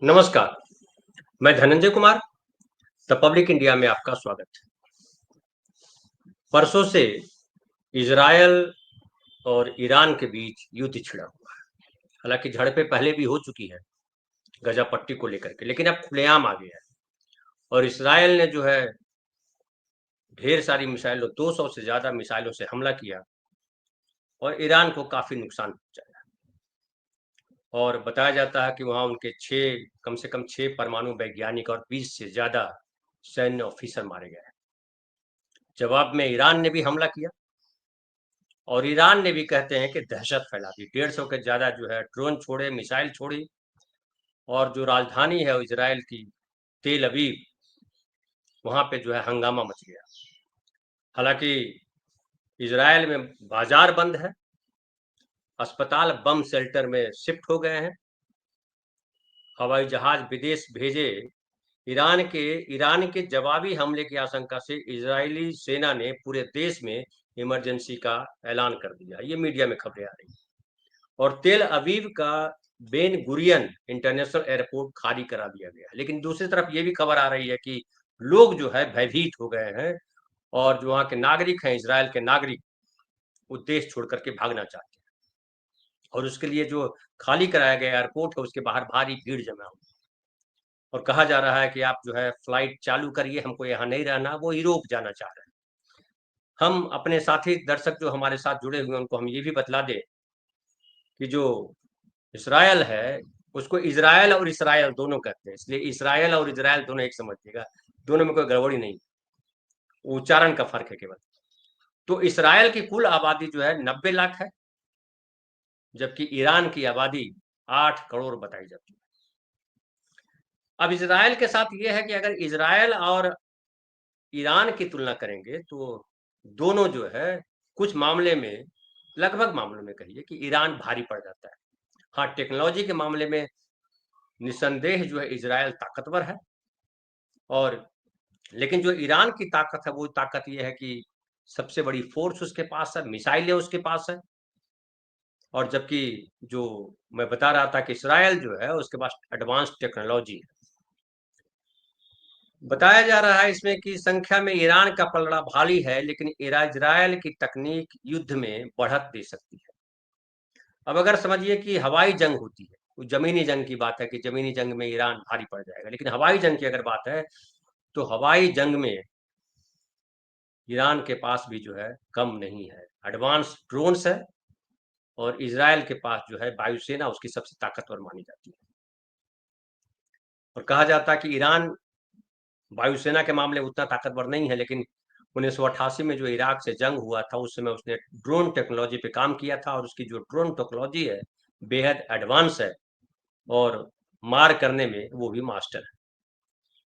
नमस्कार, मैं Dhananjay Kumar, the public India में आपका स्वागत है। परसों से इज़राइल और ईरान के बीच युद्ध छिड़ा हुआ है। हालांकि झड़पें पहले भी हो चुकी है गजा पट्टी को लेकर के, लेकिन अब खुलेआम आ गया है और इज़राइल ने जो है ढेर सारी मिसाइलों 200 से ज़्यादा मिसाइलों से हमला किया और ईरान को काफ़ी नुकसान पहुंचाया। और बताया जाता है कि वहाँ उनके कम से कम 6 परमाणु वैज्ञानिक और 20 से ज़्यादा सैन्य ऑफिसर मारे गए हैं। जवाब में ईरान ने भी हमला किया और ईरान ने भी कहते हैं कि दहशत फैला दी। 150 के ज़्यादा जो है ड्रोन छोड़े, मिसाइल छोड़ी और जो राजधानी है इजराइल की तेल अवीव, वहाँ पे जो है हंगामा मच गया। हालांकि इजराइल में बाजार बंद है, अस्पताल बम शेल्टर में शिफ्ट हो गए हैं, हवाई जहाज विदेश भेजे। ईरान के जवाबी हमले की आशंका से इजरायली सेना ने पूरे देश में इमरजेंसी का ऐलान कर दिया। ये मीडिया में खबरें आ रही हैं। और तेल अवीव का बेन गुरियन इंटरनेशनल एयरपोर्ट खाली करा दिया गया। लेकिन दूसरी तरफ ये भी खबर आ रही है कि लोग जो है भयभीत हो गए हैं और जो वहाँ के नागरिक हैं, इजराइल के नागरिक, वो देश छोड़ करके भागना चाहते हैं और उसके लिए जो खाली कराया गया एयरपोर्ट है उसके बाहर भारी भीड़ जमा हुई और कहा जा रहा है कि आप जो है फ्लाइट चालू करिए, हमको यहाँ नहीं रहना। वो यूरोप जाना चाह रहे हैं। हम अपने साथी दर्शक जो हमारे साथ जुड़े हुए हैं उनको हम ये भी बतला दें कि जो इसराइल है उसको इजराइल और इसराइल दोनों कहते हैं, इसलिए इसराइल और इजराइल दोनों एक समझिएगा। दोनों में कोई गड़बड़ी नहीं, उच्चारण का फर्क है केवल। तो इसराइल की कुल आबादी जो है 90 लाख है, जबकि ईरान की आबादी 8 करोड़ बताई जाती है। अब इसराइल के साथ यह है कि अगर इसराइल और ईरान की तुलना करेंगे तो दोनों जो है कुछ मामले में, लगभग मामलों में कहिए कि ईरान भारी पड़ जाता है। हाँ, टेक्नोलॉजी के मामले में निसंदेह जो है इजराइल ताकतवर है, और लेकिन जो ईरान की ताकत है वो ताकत ये है कि सबसे बड़ी फोर्स उसके पास है, मिसाइलें उसके पास है। और जबकि जो मैं बता रहा था कि इसराइल जो है उसके पास एडवांस टेक्नोलॉजी है। बताया जा रहा है इसमें कि संख्या में ईरान का पलड़ा भारी है, लेकिन इजराइल की तकनीक युद्ध में बढ़त दे सकती है। अब अगर समझिए कि हवाई जंग होती है, वो जमीनी जंग की बात है कि जमीनी जंग में ईरान भारी पड़ जाएगा, लेकिन हवाई जंग की अगर बात है तो हवाई जंग में ईरान के पास भी जो है कम नहीं है। एडवांस ड्रोन्स है और इजराइल के पास जो है वायुसेना उसकी सबसे ताकतवर मानी जाती है। और कहा जाता है कि ईरान वायुसेना के मामले उतना ताकतवर नहीं है, लेकिन 1988 में जो इराक से जंग हुआ था उस समय उसने ड्रोन टेक्नोलॉजी पे काम किया था और उसकी जो ड्रोन टेक्नोलॉजी है बेहद एडवांस है और मार करने में वो भी मास्टर है।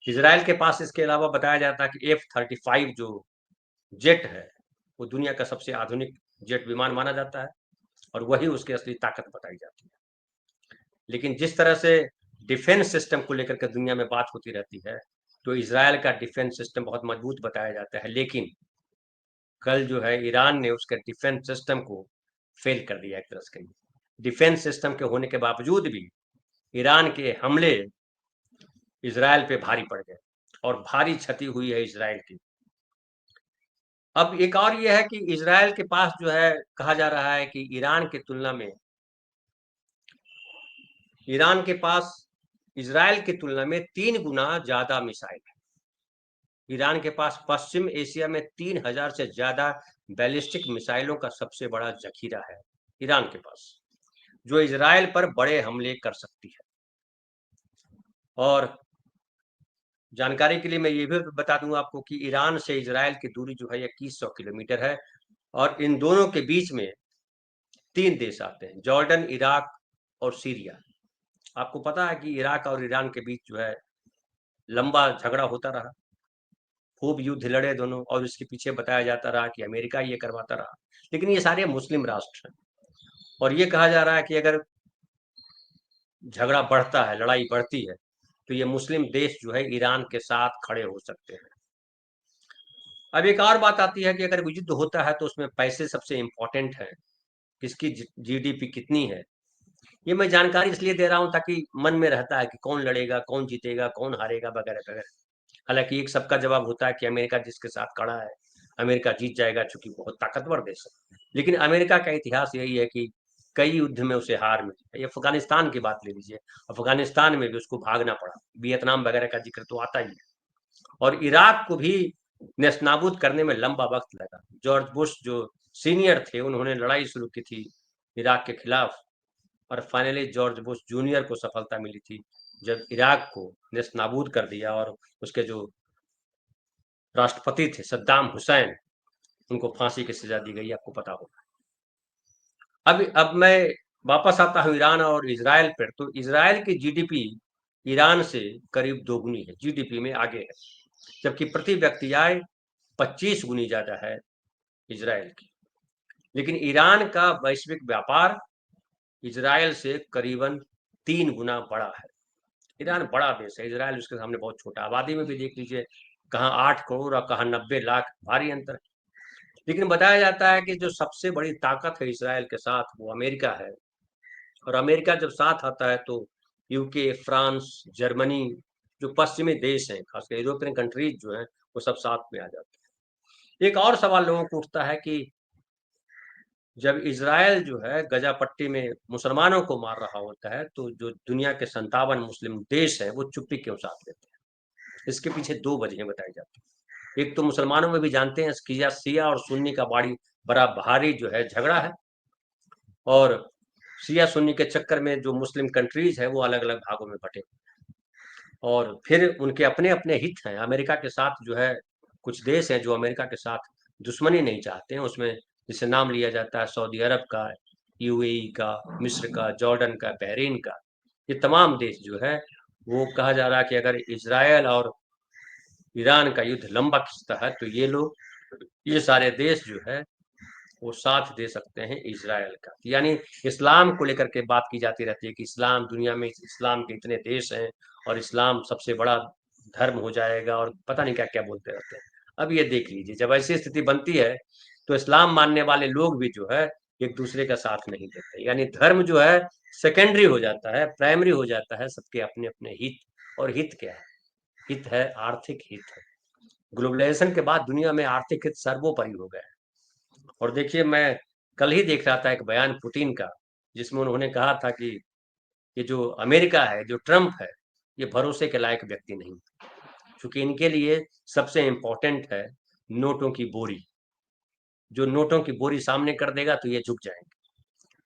इजराइल के पास इसके अलावा बताया जाता है कि F-35 जो जेट है वो दुनिया का सबसे आधुनिक जेट विमान माना जाता है और वही उसकी असली ताकत बताई जाती है। लेकिन जिस तरह से डिफेंस सिस्टम को लेकर के दुनिया में बात होती रहती है तो इजराइल का डिफेंस सिस्टम बहुत मजबूत बताया जाता है, लेकिन कल जो है ईरान ने उसके डिफेंस सिस्टम को फेल कर दिया एक तरह से। डिफेंस सिस्टम के होने के बावजूद भी ईरान के हमले इजराइल पे भारी पड़ गए और भारी क्षति हुई है इजराइल की। अब एक और ये है कि इजराइल के पास जो है कहा जा रहा है कि ईरान के पास इजराइल की तुलना में 3 गुना ज्यादा मिसाइल है। ईरान के पास पश्चिम एशिया में 3000 से ज्यादा बैलिस्टिक मिसाइलों का सबसे बड़ा जखीरा है ईरान के पास, जो इजराइल पर बड़े हमले कर सकती है। और जानकारी के लिए मैं ये भी बता दूं आपको कि ईरान से इजराइल की दूरी जो है 2100 किलोमीटर है और इन दोनों के बीच में 3 देश आते हैं, जॉर्डन, इराक और सीरिया। आपको पता है कि इराक और ईरान के बीच जो है लंबा झगड़ा होता रहा, खूब युद्ध लड़े दोनों, और इसके पीछे बताया जाता रहा कि अमेरिका ये करवाता रहा। लेकिन ये सारे मुस्लिम राष्ट्र हैं और ये कहा जा रहा है कि अगर झगड़ा बढ़ता है, लड़ाई बढ़ती है, तो ये मुस्लिम देश जो है ईरान के साथ खड़े हो सकते हैं। अब एक और बात आती है कि अगर युद्ध होता है तो उसमें पैसे सबसे इंपॉर्टेंट है, किसकी जीडीपी कितनी है। ये मैं जानकारी इसलिए दे रहा हूँ ताकि मन में रहता है कि कौन लड़ेगा, कौन जीतेगा, कौन हारेगा, वगैरह वगैरह। हालांकि एक सबका जवाब होता है कि अमेरिका जिसके साथ खड़ा है, अमेरिका जीत जाएगा, चूंकि बहुत ताकतवर देश है। लेकिन अमेरिका का इतिहास यही है कि कई युद्ध में उसे हार मिली है। ये अफगानिस्तान की बात ले लीजिए, अफगानिस्तान में भी उसको भागना पड़ा, वियतनाम वगैरह का जिक्र तो आता ही है। और इराक को भी नेस्तनाबूद करने में लंबा वक्त लगा। जॉर्ज बुश जो सीनियर थे, उन्होंने लड़ाई शुरू की थी इराक के खिलाफ, और फाइनली जॉर्ज बुश जूनियर को सफलता मिली थी जब इराक को नेस्तनाबूद कर दिया और उसके जो राष्ट्रपति थे सद्दाम हुसैन, उनको फांसी की सजा दी गई, आपको पता होगा। अब मैं वापस आता हूँ ईरान और इजराइल पर। तो इजराइल की जीडीपी ईरान से करीब दोगुनी है, जीडीपी में आगे है, जबकि प्रति व्यक्ति आय 25 गुनी ज्यादा है इजराइल की। लेकिन ईरान का वैश्विक व्यापार इजराइल से करीबन 3 गुना बड़ा है। ईरान बड़ा देश है, इजराइल उसके सामने बहुत छोटा। आबादी में भी देख लीजिए, कहाँ 8 करोड़ और कहाँ 90 लाख, भारी अंतर। लेकिन बताया जाता है कि जो सबसे बड़ी ताकत है इसराइल के साथ वो अमेरिका है। और अमेरिका जब साथ आता है तो यूके, फ्रांस, जर्मनी, जो पश्चिमी देश हैं, खासकर यूरोपियन कंट्रीज जो हैं, वो सब साथ में आ जाते हैं। एक और सवाल लोगों को उठता है कि जब इजराइल जो है गजा पट्टी में मुसलमानों को मार रहा होता है, तो जो दुनिया के 57 मुस्लिम देश हैं वो चुप्पी क्यों साथ लेते हैं? इसके पीछे दो वजहें बताई जाती हैं। एक तो मुसलमानों में भी जानते हैं कि शिया और सुन्नी का बड़ा भारी जो है झगड़ा है, और शिया सुन्नी के चक्कर में जो मुस्लिम कंट्रीज है वो अलग अलग भागों में बटे, और फिर उनके अपने अपने हित हैं। अमेरिका के साथ जो है कुछ देश हैं जो अमेरिका के साथ दुश्मनी नहीं चाहते हैं, उसमें जिसे नाम लिया जाता है सऊदी अरब का, यूएई का, मिस्र का, जॉर्डन का, बहरीन का। ये तमाम देश जो है वो कहा जा रहा है कि अगर इजराइल और ईरान का युद्ध लंबा खिंचता है तो ये सारे देश जो है वो साथ दे सकते हैं इजराइल का। यानी इस्लाम को लेकर के बात की जाती रहती है कि इस्लाम, दुनिया में इस्लाम के इतने देश हैं और इस्लाम सबसे बड़ा धर्म हो जाएगा, और पता नहीं क्या क्या बोलते रहते हैं। अब ये देख लीजिए, जब ऐसी स्थिति बनती है तो इस्लाम मानने वाले लोग भी जो है एक दूसरे का साथ नहीं देते। यानी धर्म जो है सेकेंडरी हो जाता है, प्राइमरी हो जाता है, सबके अपने अपने हित। और हित क्या है? हित है आर्थिक हित है। ग्लोबलाइजेशन के बाद दुनिया में आर्थिक हित सर्वोपरि हो गया है। और देखिए, मैं कल ही देख रहा था एक बयान पुतिन का, जिसमें उन्होंने कहा था कि ये जो अमेरिका है, जो ट्रंप है, ये भरोसे के लायक व्यक्ति नहीं, क्योंकि इनके लिए सबसे इंपॉर्टेंट है नोटों की बोरी। जो नोटों की बोरी सामने कर देगा तो ये झुक जाएंगे।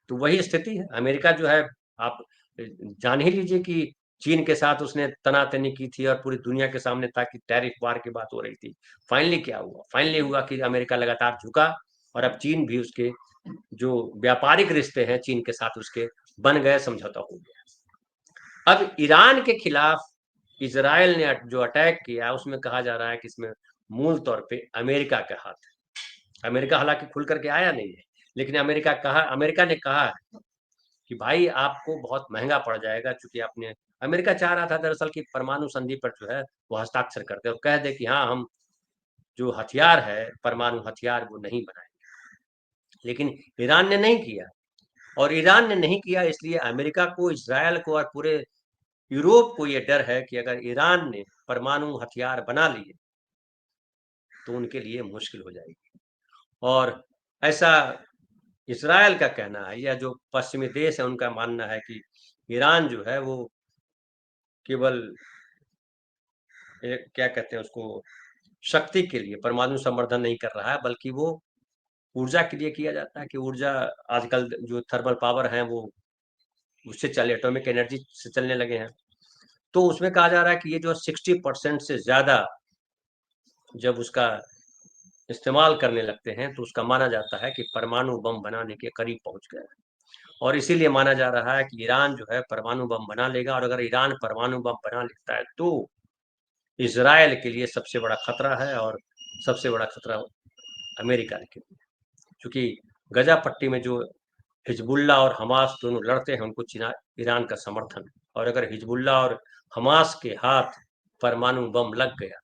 तो वही स्थिति है। अमेरिका जो है, आप जान ही लीजिए कि चीन के साथ उसने तनातनी की थी और पूरी दुनिया के सामने था कि टैरिफ वार की बात हो रही थी। फाइनली क्या हुआ? फाइनली हुआ कि अमेरिका लगातार झुका, और अब चीन भी उसके जो व्यापारिक रिश्ते हैं चीन के साथ उसके बन गए, समझौता हो गया। अब ईरान के खिलाफ इसराइल ने जो अटैक किया, उसमें कहा जा रहा है कि इसमें मूल तौर पे अमेरिका का हाथ है। अमेरिका हालांकि खुल करके आया नहीं है, लेकिन अमेरिका ने कहा है कि भाई आपको बहुत महंगा पड़ जाएगा, चूंकि आपने, अमेरिका चाह रहा था दरअसल कि परमाणु संधि पर जो है वो हस्ताक्षर कर दे और कह दे कि हाँ, हम जो हथियार है, परमाणु हथियार, वो नहीं बनाएंगे। लेकिन ईरान ने नहीं किया, और ईरान ने नहीं किया इसलिए अमेरिका को, इसराइल को और पूरे यूरोप को ये डर है कि अगर ईरान ने परमाणु हथियार बना लिए तो उनके लिए मुश्किल हो जाएगी। और ऐसा इसराइल का कहना है, या जो पश्चिमी देश है उनका मानना है कि ईरान जो है वो केवल क्या कहते हैं उसको, शक्ति के लिए परमाणु संवर्धन नहीं कर रहा है, बल्कि वो ऊर्जा के लिए किया जाता है कि ऊर्जा, आजकल जो थर्मल पावर है वो उससे चले, एटॉमिक एनर्जी से चलने लगे हैं। तो उसमें कहा जा रहा है कि ये जो 60% से ज्यादा जब उसका इस्तेमाल करने लगते हैं तो उसका माना जाता है कि परमाणु बम बनाने के करीब पहुंच गया है। और इसीलिए माना जा रहा है कि ईरान जो है परमाणु बम बना लेगा, और अगर ईरान परमाणु बम बना लेता है तो इसराइल के लिए सबसे बड़ा खतरा है, और सबसे बड़ा खतरा अमेरिका के लिए। क्योंकि गजा पट्टी में जो हिजबुल्ला और हमास दोनों लड़ते हैं, उनको ईरान का समर्थन है। और अगर हिजबुल्ला और हमास के हाथ परमाणु बम लग गया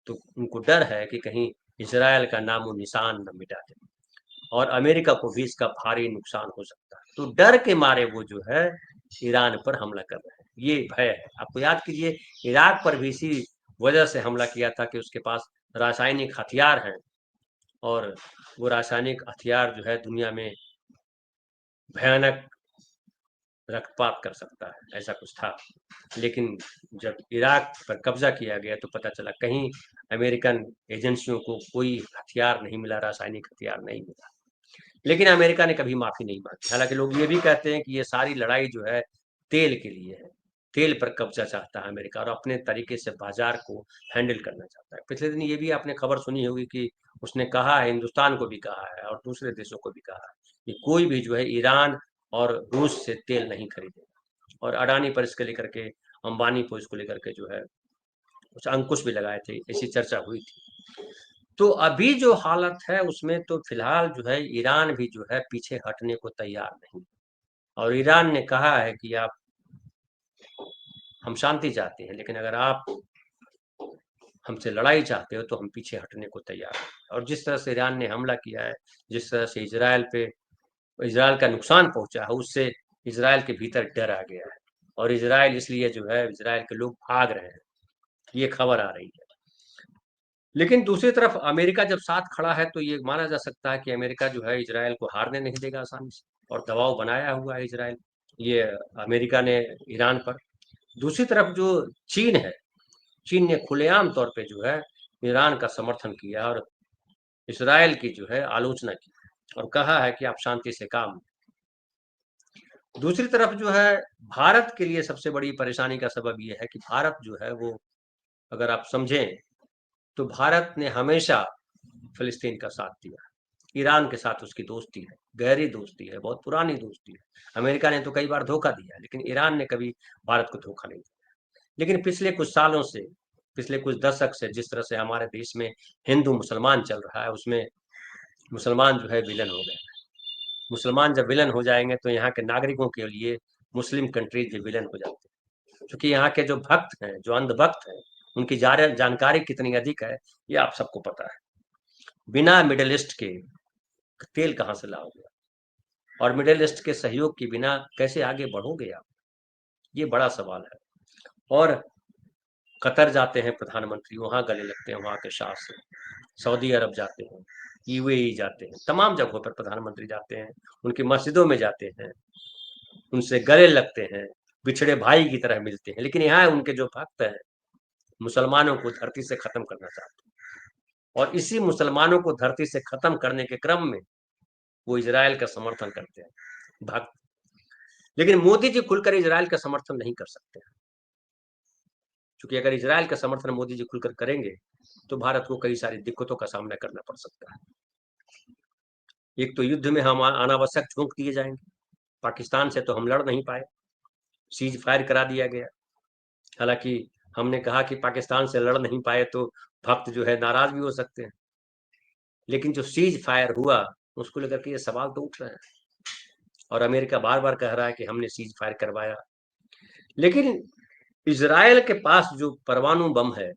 तो उनको डर है कि कहीं इसराइल का नामो निशान न मिटा दे। और अमेरिका को भी इसका भारी नुकसान हो सकता है। तो डर के मारे वो जो है ईरान पर हमला कर रहे हैं, ये भय है। आपको याद कीजिए, इराक पर भी इसी वजह से हमला किया था कि उसके पास रासायनिक हथियार हैं, और वो रासायनिक हथियार जो है दुनिया में भयानक रक्तपात कर सकता है, ऐसा कुछ था। लेकिन जब इराक पर कब्जा किया गया तो पता चला कहीं अमेरिकन एजेंसियों को कोई हथियार नहीं मिला, रासायनिक हथियार नहीं मिला। लेकिन अमेरिका ने कभी माफी नहीं मांगी। हालांकि लोग ये भी कहते हैं कि ये सारी लड़ाई जो है तेल के लिए है, तेल पर कब्जा चाहता है अमेरिका और अपने तरीके से बाजार को हैंडल करना चाहता है। पिछले दिन ये भी आपने खबर सुनी होगी कि उसने कहा है, हिंदुस्तान को भी कहा है और दूसरे देशों को भी कहा है कि कोई भी जो है ईरान और रूस से तेल नहीं खरीदेगा। और अडानी पर इसके लेकर के, अंबानी को इसको लेकर के जो है कुछ अंकुश भी लगाए थे, ऐसी चर्चा हुई थी। तो अभी जो हालत है उसमें तो फिलहाल जो है ईरान भी जो है पीछे हटने को तैयार नहीं, और ईरान ने कहा है कि आप, हम शांति चाहते हैं, लेकिन अगर आप हमसे लड़ाई चाहते हो तो हम पीछे हटने को तैयार हैं। और जिस तरह से ईरान ने हमला किया है, जिस तरह से इजराइल का नुकसान पहुंचा है, उससे इजराइल के भीतर डर आ गया है, और इजराइल इसलिए जो है इजराइल के लोग भाग रहे हैं, ये खबर आ रही है। लेकिन दूसरी तरफ अमेरिका जब साथ खड़ा है तो ये माना जा सकता है कि अमेरिका जो है इजराइल को हारने नहीं देगा आसानी से, और दबाव बनाया हुआ है इजराइल, ये अमेरिका ने ईरान पर। दूसरी तरफ जो चीन है, चीन ने खुलेआम तौर पे जो है ईरान का समर्थन किया और इसराइल की जो है आलोचना की, और कहा है कि आप शांति से काम। दूसरी तरफ जो है भारत के लिए सबसे बड़ी परेशानी का सबब ये है कि भारत जो है वो, अगर आप समझें, तो भारत ने हमेशा फिलिस्तीन का साथ दिया। ईरान के साथ उसकी दोस्ती है, गहरी दोस्ती है, बहुत पुरानी दोस्ती है। अमेरिका ने तो कई बार धोखा दिया, लेकिन ईरान ने कभी भारत को धोखा नहीं दिया। लेकिन पिछले कुछ सालों से, पिछले कुछ दशक से जिस तरह से हमारे देश में हिंदू मुसलमान चल रहा है, उसमें मुसलमान जो है विलन हो गए। मुसलमान जब विलन हो जाएंगे तो यहाँ के नागरिकों के लिए मुस्लिम कंट्रीज भी विलन हो जाते हैं, क्योंकि यहाँ के जो भक्त हैं, जो अंधभक्त हैं, उनकी जानकारी कितनी अधिक है ये आप सबको पता है। बिना मिडिल ईस्ट के तेल कहाँ से लाओगे, और मिडिल ईस्ट के सहयोग के बिना कैसे आगे बढ़ोगे आप, ये बड़ा सवाल है। और कतर जाते हैं प्रधानमंत्री, वहां गले लगते हैं वहां के शाह से, सऊदी अरब जाते हैं, यूएई जाते हैं, तमाम जगहों पर प्रधानमंत्री जाते हैं, उनकी मस्जिदों में जाते हैं, उनसे गले लगते हैं, बिछड़े भाई की तरह मिलते हैं। लेकिन यहाँ उनके जो भक्त हैं, मुसलमानों को धरती से खत्म करना चाहते हैं, और इसी मुसलमानों को धरती से खत्म करने के क्रम में वो इजराइल का समर्थन करते हैं, भक्त। लेकिन मोदी जी खुलकर इजराइल का समर्थन नहीं कर सकते, क्योंकि अगर इजराइल का समर्थन मोदी जी खुलकर करेंगे तो भारत को कई सारी दिक्कतों का सामना करना पड़ सकता है। एक तो युद्ध में हम अनावश्यक झोंक दिए जाएंगे, पाकिस्तान से तो हम लड़ नहीं पाए, सीज फायर करा दिया गया। हालांकि हमने कहा कि पाकिस्तान से लड़ नहीं पाए तो भक्त जो है नाराज भी हो सकते हैं, लेकिन जो सीज फायर हुआ उसको लेकर के ये सवाल तो उठ रहे हैं, और अमेरिका बार बार कह रहा है कि हमने सीज फायर करवाया। लेकिन इजराइल के पास जो परमाणु बम है,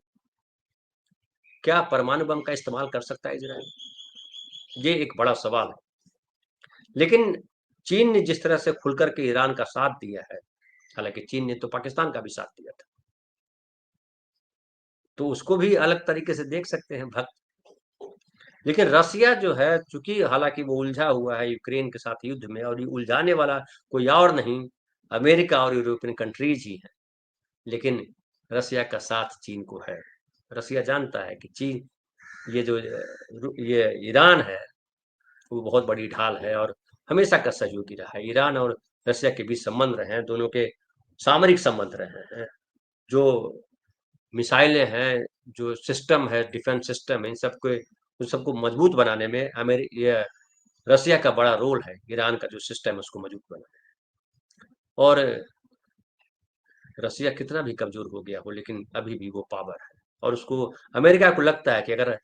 क्या परमाणु बम का इस्तेमाल कर सकता है इजराइल, ये एक बड़ा सवाल है। लेकिन चीन ने जिस तरह से खुलकर के ईरान का साथ दिया है, हालांकि चीन ने तो पाकिस्तान का भी साथ दिया था, तो उसको भी अलग तरीके से देख सकते हैं भक्त। लेकिन रसिया जो है, चूंकि हालांकि वो उलझा हुआ है यूक्रेन के साथ युद्ध में, और ये उलझाने वाला कोई और नहीं, अमेरिका और यूरोपियन कंट्रीज ही है। लेकिन रसिया का साथ चीन को है। रसिया जानता है कि चीन, ये जो ये ईरान है वो बहुत बड़ी ढाल है, और हमेशा का सहयोगी रहा है। ईरान और रसिया के बीच संबंध रहे हैं, दोनों के सामरिक संबंध रहे हैं, जो मिसाइलें हैं, जो सिस्टम है, डिफेंस सिस्टम है, इन सबको मजबूत बनाने में ये रसिया का बड़ा रोल है, ईरान का जो सिस्टम है उसको मजबूत बनाने में। और रसिया कितना भी कमजोर हो गया हो, लेकिन अभी भी वो पावर है, और उसको, अमेरिका को लगता है कि अगर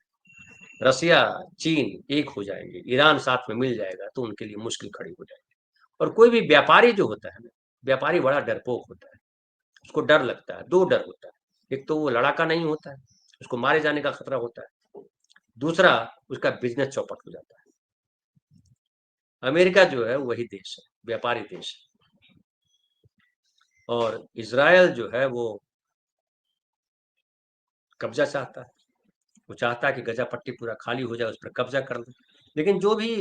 रसिया चीन एक हो जाएंगे, ईरान साथ में मिल जाएगा, तो उनके लिए मुश्किल खड़ी हो जाएगी। और कोई भी व्यापारी जो होता है ना, व्यापारी बड़ा डरपोक होता है, उसको डर लगता है, दो डर होता है। एक तो वो लड़ाका नहीं होता है, उसको मारे जाने का खतरा होता है। दूसरा, उसका बिजनेस चौपट हो जाता है। अमेरिका जो है वही देश है, व्यापारी देश है, और इज़राइल जो है वो कब्जा चाहता है। वो चाहता है कि गजा पट्टी पूरा खाली हो जाए, उस पर कब्जा कर ले। लेकिन जो भी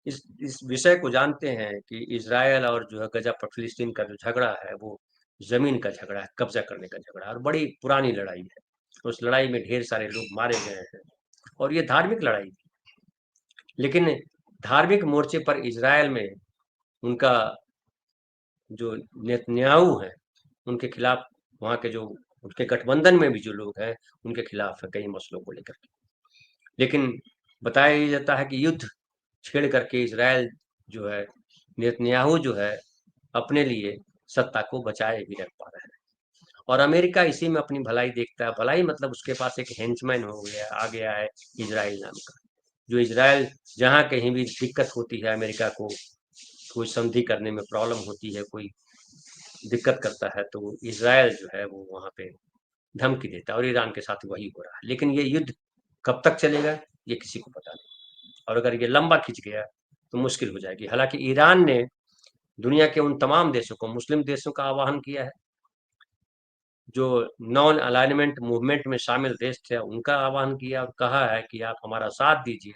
इस विषय को जानते हैं कि इज़राइल और जो है गजा फिलिस्तीन का जो झगड़ा है वो जमीन का झगड़ा है, कब्जा करने का झगड़ा है, और बड़ी पुरानी लड़ाई है। उस लड़ाई में ढेर सारे लोग मारे गए हैं, और ये धार्मिक लड़ाई थी। लेकिन धार्मिक मोर्चे पर इज़राइल में उनका जो नेतन्याहू है, उनके खिलाफ, वहाँ के जो उनके गठबंधन में भी जो लोग हैं, उनके खिलाफ है कई मसलों को लेकर के। लेकिन बताया ये जाता है कि युद्ध छेड़ करके इज़राइल जो है, नेतन्याहू जो है, अपने लिए सत्ता को बचाए भी रख पा रहा है। और अमेरिका इसी में अपनी भलाई देखता है। भलाई मतलब उसके पास एक हेंचमैन हो गया, आ गया है इज़राइल नाम का, जो इज़राइल जहाँ कहीं भी दिक्कत होती है अमेरिका को, कोई संधि करने में प्रॉब्लम होती है, कोई दिक्कत करता है, तो इज़राइल जो है वो वहाँ पे धमकी देता है, और ईरान के साथ वही हो रहा है। लेकिन ये युद्ध कब तक चलेगा, ये किसी को पता नहीं, और अगर ये लंबा खिंच गया तो मुश्किल हो जाएगी। हालांकि ईरान ने दुनिया के उन तमाम देशों को, मुस्लिम देशों का आह्वान किया है, जो नॉन अलाइनमेंट मूवमेंट में शामिल देश थे उनका आह्वान किया, और कहा है कि आप हमारा साथ दीजिए,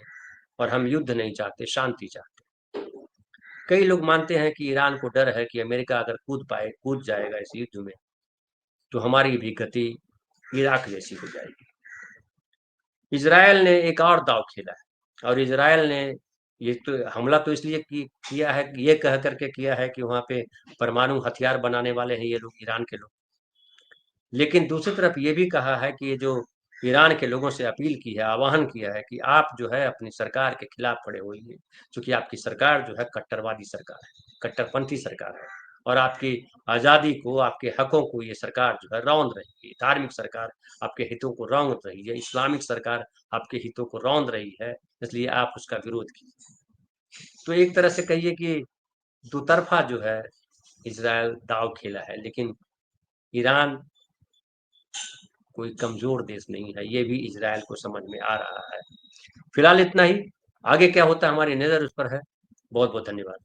और हम युद्ध नहीं चाहते, शांति चाहते। कई लोग मानते हैं कि ईरान को डर है कि अमेरिका अगर कूद जाएगा इस युद्ध में, तो हमारी भी गति इराक जैसी हो जाएगी। इज़राइल ने एक और दांव खेला है, और इज़राइल ने ये तो हमला तो इसलिए किया है, ये कह करके किया है कि वहाँ पे परमाणु हथियार बनाने वाले हैं ये लोग, ईरान के लोग। लेकिन दूसरी तरफ ये भी कहा है कि ये जो ईरान के लोगों से अपील की है, आह्वान किया है कि आप जो है अपनी सरकार के खिलाफ खड़े होइए, क्योंकि आपकी सरकार जो है कट्टरवादी सरकार है, कट्टरपंथी सरकार है, और आपकी आज़ादी को, आपके हकों को ये सरकार जो है रौंद रही है। धार्मिक सरकार आपके हितों को रौंद रही है, इस्लामिक सरकार आपके हितों को रौंद रही है, इसलिए आप उसका विरोध कीजिए। तो एक तरह से कहिए कि दुतरफा जो है इज़राइल दांव खेला है, लेकिन ईरान कोई कमजोर देश नहीं है, ये भी इज़राइल को समझ में आ रहा है। फिलहाल इतना ही, आगे क्या होता है हमारी नज़र उस पर है। बहुत बहुत धन्यवाद।